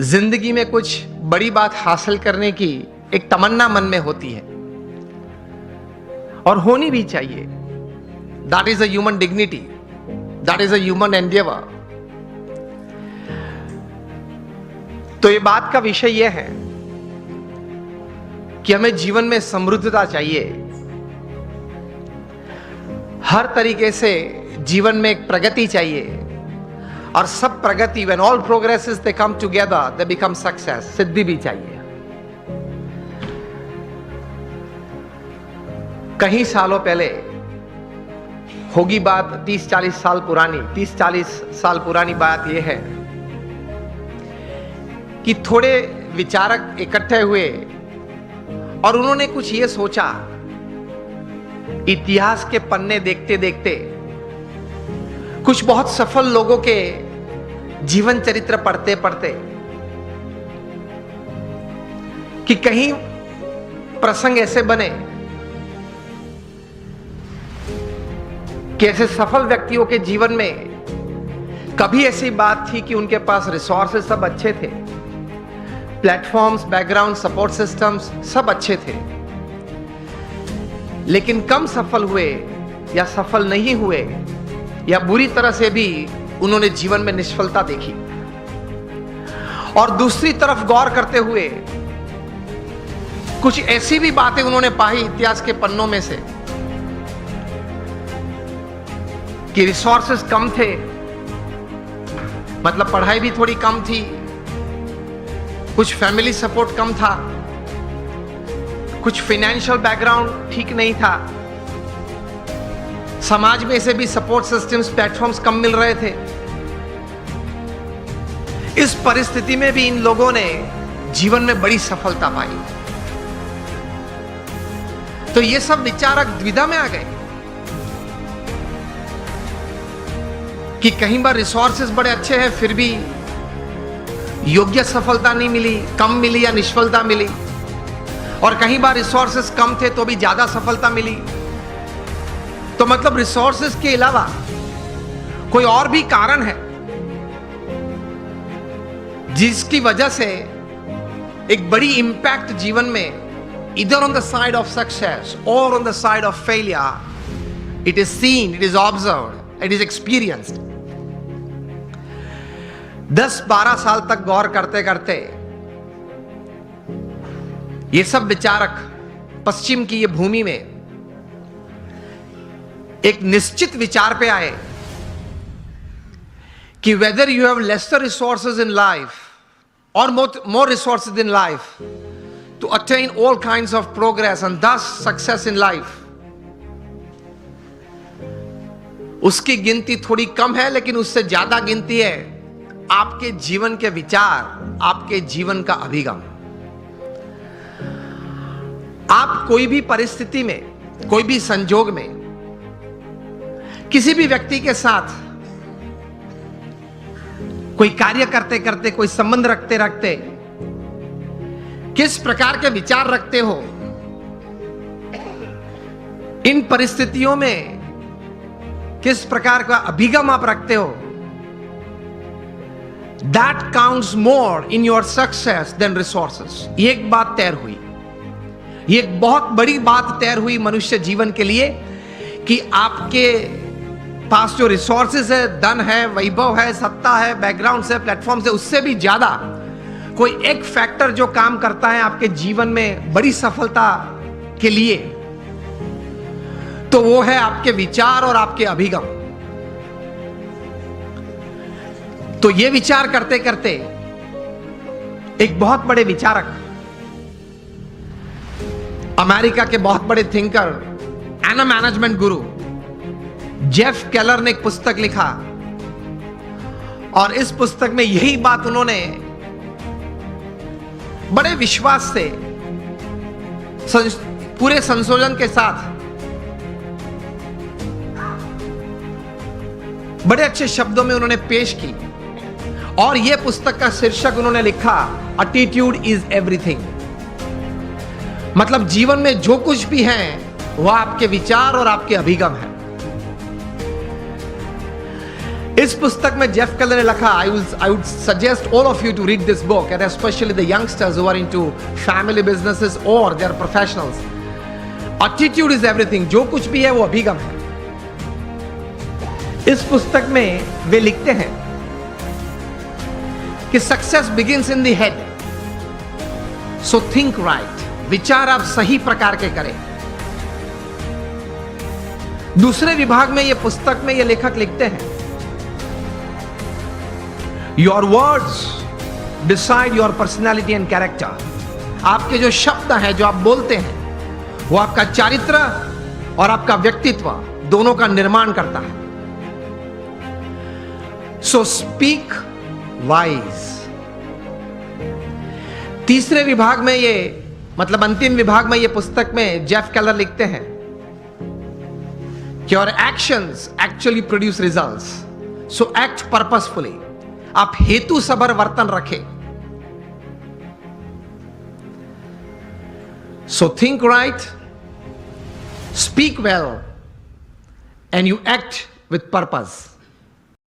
जिंदगी में कुछ बड़ी बात हासिल करने की एक तमन्ना मन में होती है और होनी भी चाहिए। That is a human dignity, that is a human Endeavour. तो ये बात का विषय यह है कि हमें जीवन में समृद्धता चाहिए, हर तरीके से जीवन में एक प्रगति चाहिए और सब प्रगति, when all progresses they come together they become success, सिद्धि भी चाहिए। कई सालों पहले होगी बात, 30-40 साल पुरानी, 30-40 साल पुरानी बात यह है कि थोड़े विचारक इकट्ठे हुए और उन्होंने कुछ ये सोचा, इतिहास के पन्ने देखते देखते कुछ बहुत सफल लोगों के जीवन चरित्र पढ़ते पढ़ते कि कहीं प्रसंग ऐसे बने कि ऐसे सफल व्यक्तियों के जीवन में कभी ऐसी बात थी कि उनके पास रिसोर्सेस सब अच्छे थे, प्लेटफॉर्म्स, बैकग्राउंड, सपोर्ट सिस्टम्स सब अच्छे थे, लेकिन कम सफल हुए या सफल नहीं हुए या बुरी तरह से भी उन्होंने जीवन में निष्फलता देखी। और दूसरी तरफ गौर करते हुए कुछ ऐसी भी बातें उन्होंने पाई इतिहास के पन्नों में से कि रिसोर्सेस कम थे, मतलब पढ़ाई भी थोड़ी कम थी, कुछ फैमिली सपोर्ट कम था, कुछ फाइनेंशियल बैकग्राउंड ठीक नहीं था, समाज में से भी सपोर्ट सिस्टम्स, प्लेटफॉर्म्स कम मिल रहे थे। इस परिस्थिति में भी इन लोगों ने जीवन में बड़ी सफलता पाई। तो ये सब विचारक द्विधा में आ गए कि कहीं बार रिसोर्सेस बड़े अच्छे हैं फिर भी योग्य सफलता नहीं मिली, कम मिली या निष्फलता मिली, और कहीं बार रिसोर्सेस कम थे तो भी ज्यादा सफलता मिली। तो मतलब रिसोर्सेस के अलावा कोई और भी कारण है जिसकी वजह से एक बड़ी इंपैक्ट जीवन में, इधर on the side of success और on the side of failure, it is seen, it is observed, it is experienced. 10-12 साल तक गौर करते करते ये सब विचारक पश्चिम की ये भूमि में एक निश्चित विचार पे आए कि whether you have lesser resources in life or more resources in life to attain all kinds of progress and thus success in life, उसकी गिनती थोड़ी कम है, लेकिन उससे ज्यादा गिनती है आपके जीवन के विचार, आपके जीवन का अभिगम। आप कोई भी परिस्थिति में, कोई भी संजोग में, किसी भी व्यक्ति के साथ कोई कार्य करते करते, कोई संबंध रखते रखते किस प्रकार के विचार रखते हो, इन परिस्थितियों में किस प्रकार का अभिगम आप रखते हो, that counts more in your success than resources. ये एक बात तैर हुई, ये एक बहुत बड़ी बात तैर हुई मनुष्य जीवन के लिए कि आपके पास जो रिसोर्सेज है, धन है, वैभव है, सत्ता है, बैकग्राउंड है, प्लेटफॉर्म है, उससे भी ज्यादा कोई एक फैक्टर जो काम करता है आपके जीवन में बड़ी सफलता के लिए, तो वो है आपके विचार और आपके अभिगम। तो ये विचार करते करते एक बहुत बड़े विचारक, अमेरिका के बहुत बड़े thinker and management Guru Jeff Keller ने एक पुस्तक लिखा, और इस पुस्तक में यही बात उन्होंने बड़े विश्वास से, पूरे संशोधन के साथ, बड़े अच्छे शब्दों में उन्होंने पेश की। और यह पुस्तक का शीर्षक उन्होंने लिखा, एटीट्यूड इज एवरीथिंग। मतलब जीवन में जो कुछ भी है वह आपके विचार और आपके अभिगम है। इस पुस्तक में जेफ केलर ने लिखा, I would suggest all of you to read this book and specially the youngsters who are into family businesses और they are professionals. Attitude is everything. जो कुछ भी है वो अभिगम है. इस पुस्तक में वे लिखते हैं कि success begins in the head, so think right. विचार आप सही प्रकार के करें. दूसरे विभाग में यह पुस्तक में यह लेखक लिखते हैं, your words decide your personality and character. आपके जो शब्द हैं, जो आप बोलते हैं, वो आपका चारित्र और आपका व्यक्तित्व दोनों का निर्माण करता है. So speak wise. तीसरे विभाग में ये, मतलब अंतिम विभाग में ये पुस्तक में जेफ केलर लिखते हैं कि your actions actually produce results, so act purposefully. आप हेतु सबर वर्तन रखें. So think right, speak well and you act with purpose.